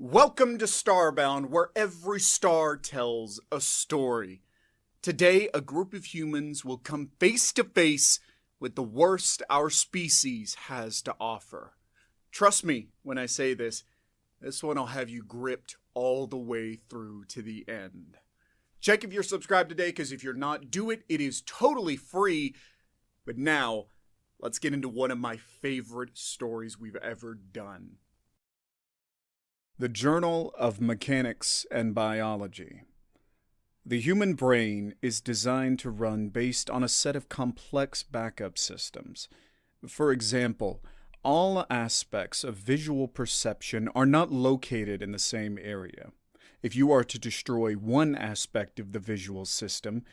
Welcome to Starbound, where every star tells a story. Today, a group of humans will come face to face with the worst our species has to offer. Trust me when I say this one will have you gripped all the way through to the end. Check if you're subscribed today, because if you're not, do it. It is totally free. But now, let's get into one of my favorite stories we've ever done. The Journal of Mechanics and Biology. The human brain is designed to run based on a set of complex backup systems. For example, all aspects of visual perception are not located in the same area. If you are to destroy one aspect of the visual system,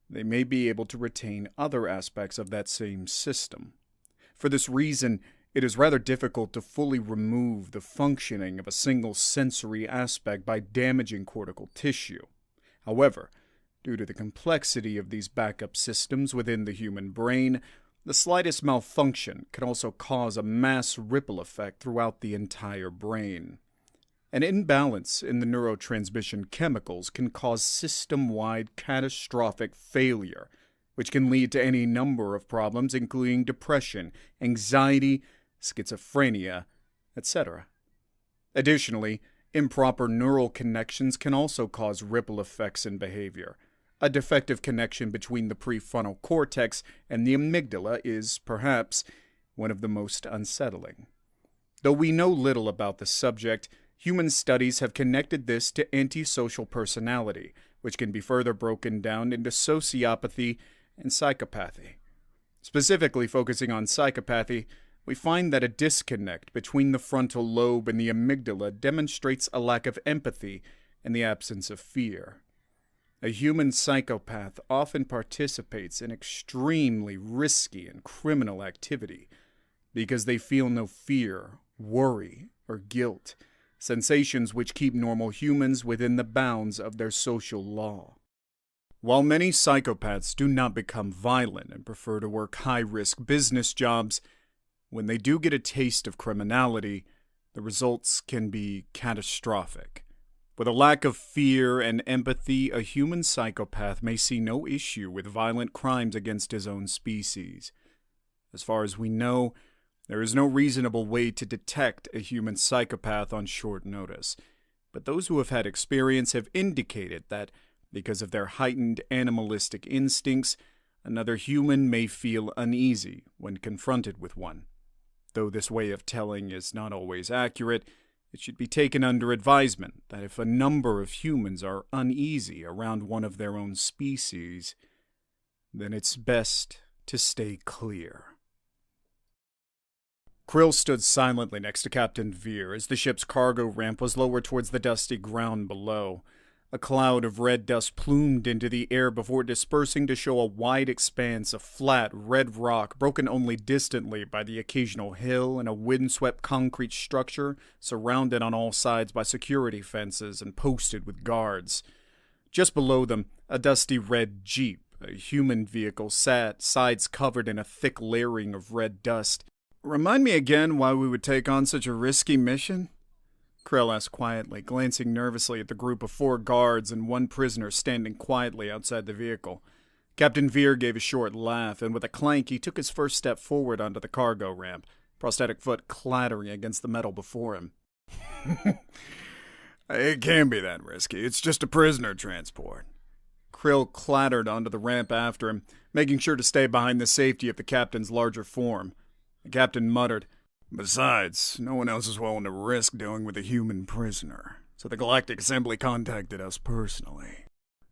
they may be able to retain other aspects of that same system. For this reason, it is rather difficult to fully remove the functioning of a single sensory aspect by damaging cortical tissue. However, due to the complexity of these backup systems within the human brain, the slightest malfunction can also cause a mass ripple effect throughout the entire brain. An imbalance in the neurotransmission chemicals can cause system-wide catastrophic failure, which can lead to any number of problems including depression, anxiety, schizophrenia, etc. Additionally, improper neural connections can also cause ripple effects in behavior. A defective connection between the prefrontal cortex and the amygdala is, perhaps, one of the most unsettling. Though we know little about the subject, human studies have connected this to antisocial personality, which can be further broken down into sociopathy and psychopathy. Specifically focusing on psychopathy, we find that a disconnect between the frontal lobe and the amygdala demonstrates a lack of empathy and the absence of fear. A human psychopath often participates in extremely risky and criminal activity because they feel no fear, worry, or guilt, sensations which keep normal humans within the bounds of their social law. While many psychopaths do not become violent and prefer to work high-risk business jobs, when they do get a taste of criminality, the results can be catastrophic. With a lack of fear and empathy, a human psychopath may see no issue with violent crimes against his own species. As far as we know, there is no reasonable way to detect a human psychopath on short notice, but those who have had experience have indicated that, because of their heightened animalistic instincts, another human may feel uneasy when confronted with one. Though this way of telling is not always accurate, it should be taken under advisement that if a number of humans are uneasy around one of their own species, then it's best to stay clear. Krill stood silently next to Captain Veer as the ship's cargo ramp was lowered towards the dusty ground below. A cloud of red dust plumed into the air before dispersing to show a wide expanse of flat, red rock broken only distantly by the occasional hill and a windswept concrete structure surrounded on all sides by security fences and posted with guards. Just below them, a dusty red jeep, a human vehicle, sat, sides covered in a thick layering of red dust. "Remind me again why we would take on such a risky mission?" Krill asked quietly, glancing nervously at the group of 4 guards and 1 prisoner standing quietly outside the vehicle. Captain Veer gave a short laugh, and with a clank he took his first step forward onto the cargo ramp, prosthetic foot clattering against the metal before him. "It can't be that risky. It's just a prisoner transport." Krill clattered onto the ramp after him, making sure to stay behind the safety of the captain's larger form. The captain muttered, "Besides, no one else is willing to risk dealing with a human prisoner, so the Galactic Assembly contacted us personally."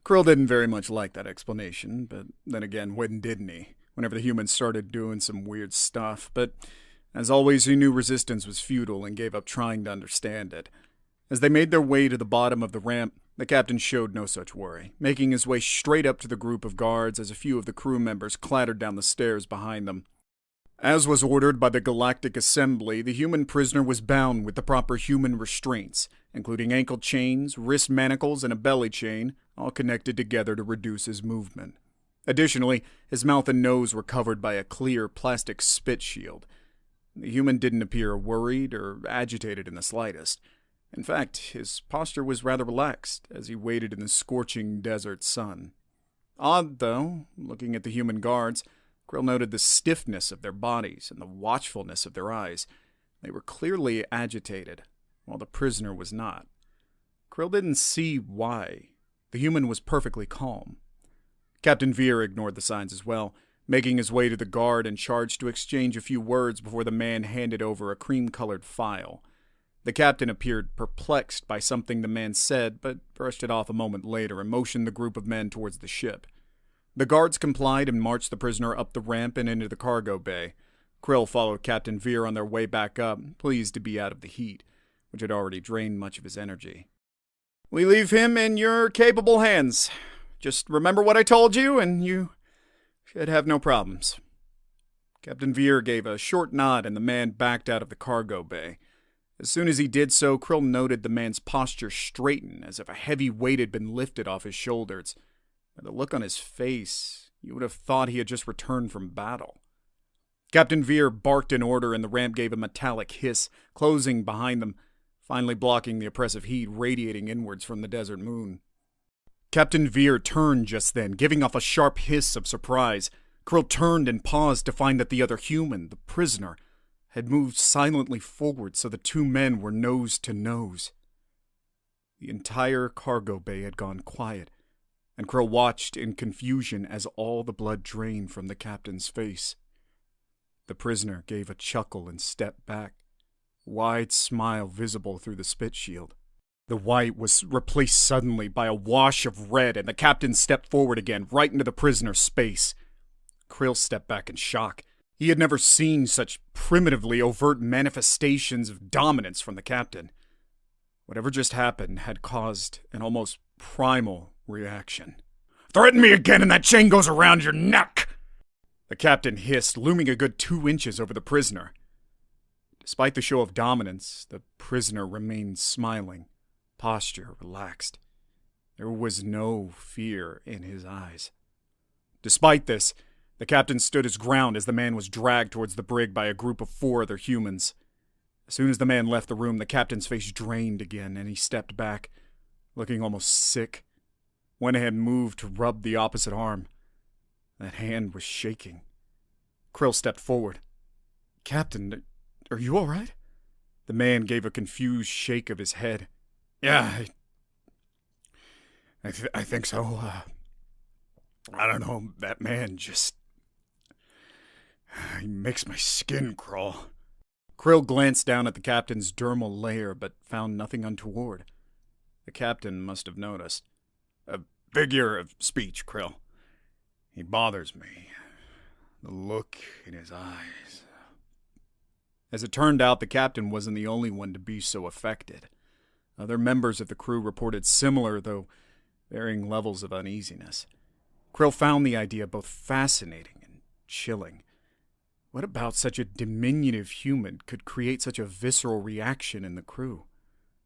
Krill didn't very much like that explanation, but then again, when didn't he? Whenever the humans started doing some weird stuff, but as always, he knew resistance was futile and gave up trying to understand it. As they made their way to the bottom of the ramp, the captain showed no such worry, making his way straight up to the group of guards as a few of the crew members clattered down the stairs behind them. As was ordered by the Galactic Assembly, the human prisoner was bound with the proper human restraints, including ankle chains, wrist manacles, and a belly chain, all connected together to reduce his movement. Additionally, his mouth and nose were covered by a clear plastic spit shield. The human didn't appear worried or agitated in the slightest. In fact, his posture was rather relaxed as he waited in the scorching desert sun. Odd, though, looking at the human guards, Krill noted the stiffness of their bodies and the watchfulness of their eyes. They were clearly agitated, while the prisoner was not. Krill didn't see why. The human was perfectly calm. Captain Veer ignored the signs as well, making his way to the guard in charge to exchange a few words before the man handed over a cream-colored file. The captain appeared perplexed by something the man said, but brushed it off a moment later and motioned the group of men towards the ship. The guards complied and marched the prisoner up the ramp and into the cargo bay. Krill followed Captain Veer on their way back up, pleased to be out of the heat, which had already drained much of his energy. "We leave him in your capable hands. Just remember what I told you, and you should have no problems." Captain Veer gave a short nod, and the man backed out of the cargo bay. As soon as he did so, Krill noted the man's posture straighten, as if a heavy weight had been lifted off his shoulders. By the look on his face, you would have thought he had just returned from battle. Captain Veer barked an order, and the ramp gave a metallic hiss, closing behind them, finally blocking the oppressive heat radiating inwards from the desert moon. Captain Veer turned just then, giving off a sharp hiss of surprise. Krill turned and paused to find that the other human, the prisoner, had moved silently forward so the two men were nose to nose. The entire cargo bay had gone quiet, and Krill watched in confusion as all the blood drained from the captain's face. The prisoner gave a chuckle and stepped back, a wide smile visible through the spit shield. The white was replaced suddenly by a wash of red, and the captain stepped forward again, right into the prisoner's space. Krill stepped back in shock. He had never seen such primitively overt manifestations of dominance from the captain. Whatever just happened had caused an almost primal reaction. "Threaten me again and that chain goes around your neck!" The captain hissed, looming a good 2 inches over the prisoner. Despite the show of dominance, the prisoner remained smiling, posture relaxed. There was no fear in his eyes. Despite this, the captain stood his ground as the man was dragged towards the brig by a group of 4 other humans. As soon as the man left the room, the captain's face drained again, and he stepped back, looking almost sick. One hand moved to rub the opposite arm. That hand was shaking. Krill stepped forward. "Captain, are you all right?" The man gave a confused shake of his head. "Yeah, I think so. I don't know, that man just... he makes my skin crawl." Krill glanced down at the captain's dermal layer, but found nothing untoward. The captain must have noticed. "A figure of speech, Krill. He bothers me. The look in his eyes." As it turned out, the captain wasn't the only one to be so affected. Other members of the crew reported similar, though varying levels of uneasiness. Krill found the idea both fascinating and chilling. What about such a diminutive human could create such a visceral reaction in the crew?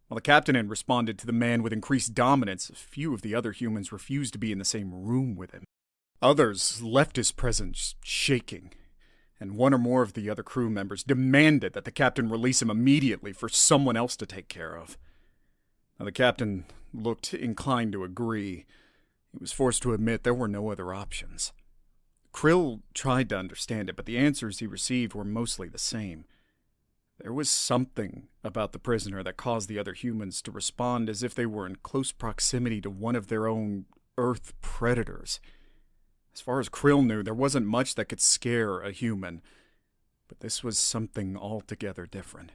While the captain had responded to the man with increased dominance, a few of the other humans refused to be in the same room with him. Others left his presence shaking, and one or more of the other crew members demanded that the captain release him immediately for someone else to take care of. Now, the captain looked inclined to agree. He was forced to admit there were no other options. Krill tried to understand it, but the answers he received were mostly the same. There was something about the prisoner that caused the other humans to respond as if they were in close proximity to one of their own Earth predators. As far as Krill knew, there wasn't much that could scare a human, but this was something altogether different.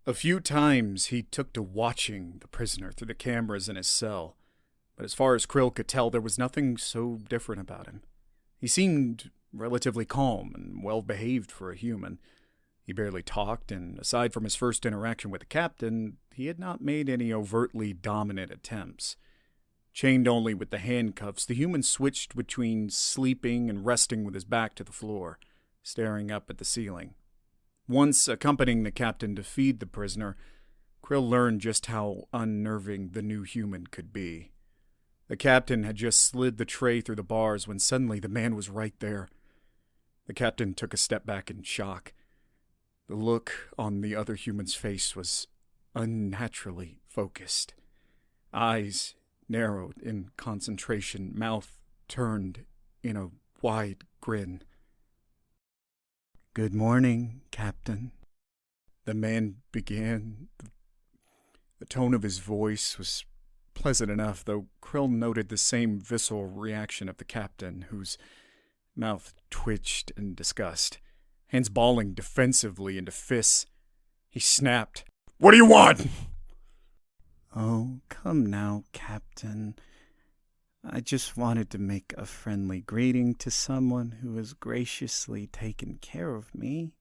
A few times he took to watching the prisoner through the cameras in his cell, but as far as Krill could tell, there was nothing so different about him. He seemed relatively calm and well-behaved for a human. He barely talked, and aside from his first interaction with the captain, he had not made any overtly dominant attempts. Chained only with the handcuffs, the human switched between sleeping and resting with his back to the floor, staring up at the ceiling. Once accompanying the captain to feed the prisoner, Krill learned just how unnerving the new human could be. The captain had just slid the tray through the bars when suddenly the man was right there. The captain took a step back in shock. The look on the other human's face was unnaturally focused. Eyes narrowed in concentration, mouth turned in a wide grin. "Good morning, Captain." The man began. The tone of his voice was pleasant enough, though Krill noted the same visceral reaction of the captain, whose mouth twitched in disgust, hands balling defensively into fists. He snapped, "What do you want?" "Oh, come now, Captain. I just wanted to make a friendly greeting to someone who has graciously taken care of me."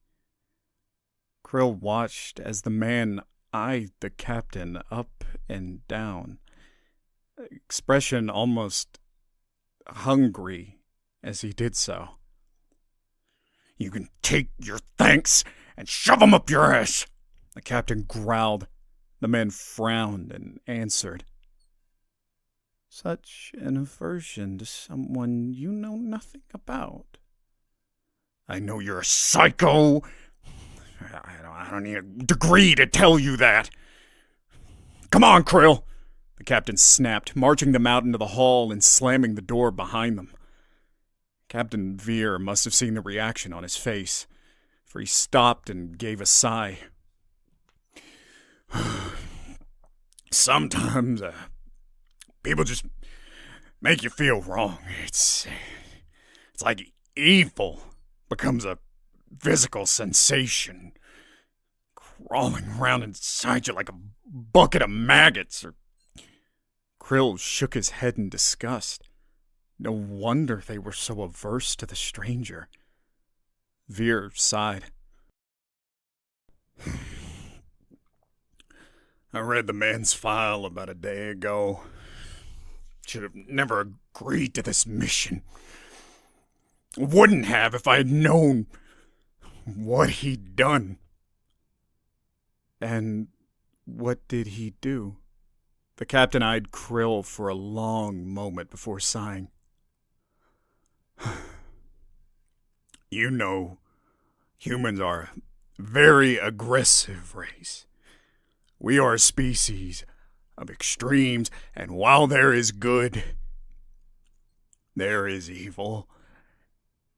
Krill watched as the man eyed the captain up and down, expression almost hungry as he did so. "You can take your thanks and shove 'em up your ass," the captain growled. The man frowned and answered, "Such an aversion to someone you know nothing about." "I know you're a psycho. I don't need a degree to tell you that. Come on, Krill," the captain snapped, marching them out into the hall and slamming the door behind them. Captain Veer must have seen the reaction on his face, for he stopped and gave a sigh. "Sometimes, people just make you feel wrong. It's like evil becomes a physical sensation, crawling around inside you like a bucket of maggots." Krill shook his head in disgust. No wonder they were so averse to the stranger. Veer sighed. "I read the man's file about a day ago. Should have never agreed to this mission. Wouldn't have if I had known what he'd done." "And what did he do?" The captain eyed Krill for a long moment before sighing. "You know, humans are a very aggressive race. We are a species of extremes, and while there is good, there is evil.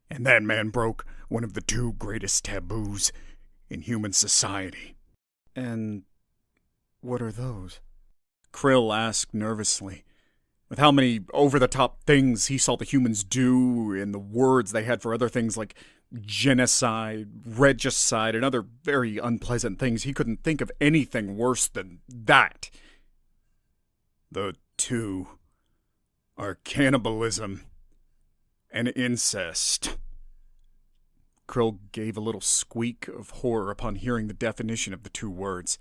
And that man broke one of the two greatest taboos in human society." "And what are those?" Krill asked nervously. With how many over-the-top things he saw the humans do and the words they had for other things like genocide, regicide, and other very unpleasant things, he couldn't think of anything worse than that. "The two are cannibalism and incest." Krill gave a little squeak of horror upon hearing the definition of the two words.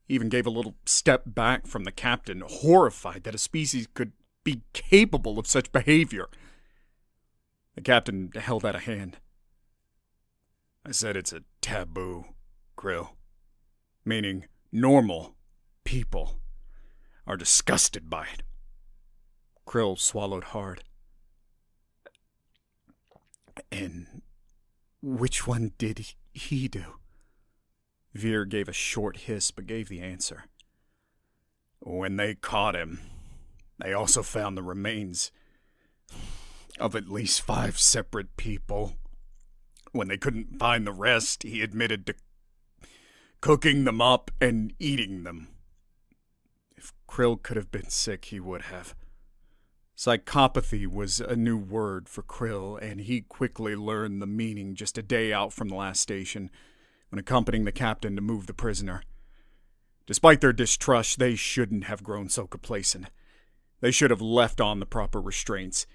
He even gave a little step back from the captain, horrified that a species could be capable of such behavior. The captain held out a hand. "I said it's a taboo, Krill. Meaning normal people are disgusted by it." Krill swallowed hard. "And which one did he do?" Veer gave a short hiss, but gave the answer. "When they caught him, they also found the remains of at least 5 separate people. When they couldn't find the rest, he admitted to cooking them up and eating them. If Krill could have been sick, he would have." Psychopathy was a new word for Krill, and he quickly learned the meaning just a day out from the last station, when accompanying the captain to move the prisoner. Despite their distrust, they shouldn't have grown so complacent. They should have left on the proper restraints.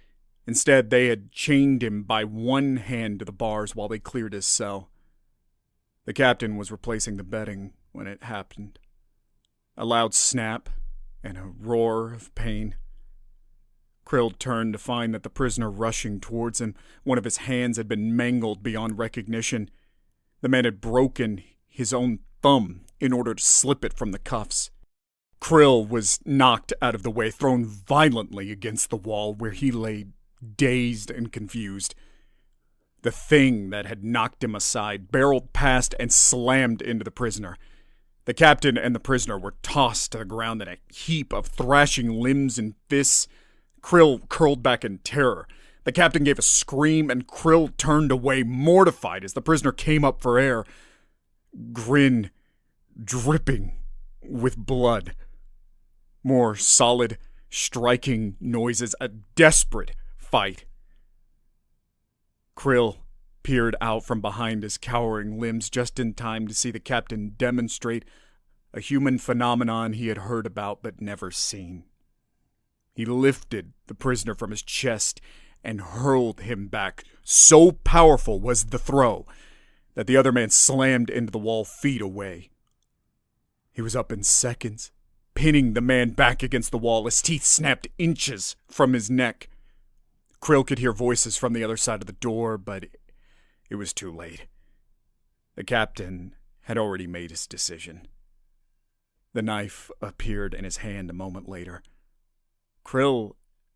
Instead, they had chained him by one hand to the bars while they cleared his cell. The captain was replacing the bedding when it happened. A loud snap and a roar of pain. Krill turned to find that the prisoner rushing towards him, one of his hands had been mangled beyond recognition. The man had broken his own thumb in order to slip it from the cuffs. Krill was knocked out of the way, thrown violently against the wall, where he lay dazed and confused. The thing that had knocked him aside barreled past and slammed into the prisoner. The captain and the prisoner were tossed to the ground in a heap of thrashing limbs and fists. Krill curled back in terror. The captain gave a scream, and Krill turned away, mortified, as the prisoner came up for air, grin dripping with blood. More solid, striking noises, a desperate fight. Krill peered out from behind his cowering limbs just in time to see the captain demonstrate a human phenomenon he had heard about but never seen. He lifted the prisoner from his chest and hurled him back. So powerful was the throw that the other man slammed into the wall feet away. He was up in seconds, pinning the man back against the wall. His teeth snapped inches from his neck. Krill could hear voices from the other side of the door, but it was too late. The captain had already made his decision. The knife appeared in his hand a moment later. Krill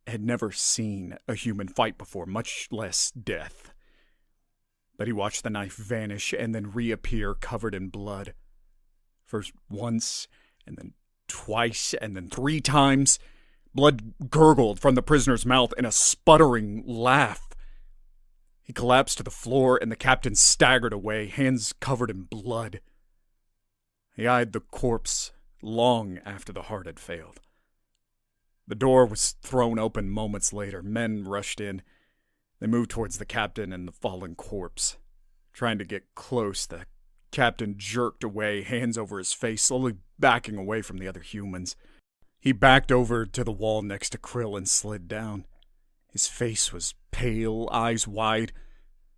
had never seen a human fight before, much less death. But he watched the knife vanish and then reappear covered in blood. First once, and then twice, and then 3 times. Blood gurgled from the prisoner's mouth in a sputtering laugh. He collapsed to the floor, and the captain staggered away, hands covered in blood. He eyed the corpse long after the heart had failed. The door was thrown open moments later. Men rushed in. They moved towards the captain and the fallen corpse. Trying to get close, the captain jerked away, hands over his face, slowly backing away from the other humans. He backed over to the wall next to Krill and slid down. His face was pale, eyes wide,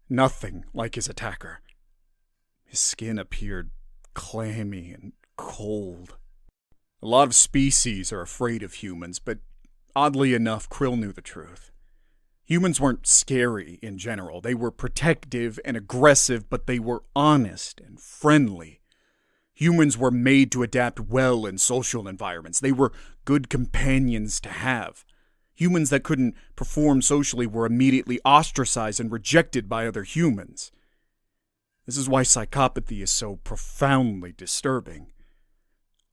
nothing like his attacker. His skin appeared clammy and cold. A lot of species are afraid of humans, but oddly enough, Krill knew the truth. Humans weren't scary in general. They were protective and aggressive, but they were honest and friendly. Humans were made to adapt well in social environments. They were good companions to have. Humans that couldn't perform socially were immediately ostracized and rejected by other humans. This is why psychopathy is so profoundly disturbing.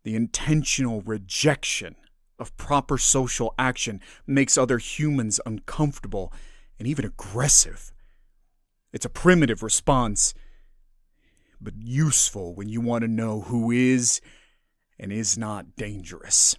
The intentional rejection of proper social action makes other humans uncomfortable and even aggressive. It's a primitive response, but useful when you want to know who is and is not dangerous.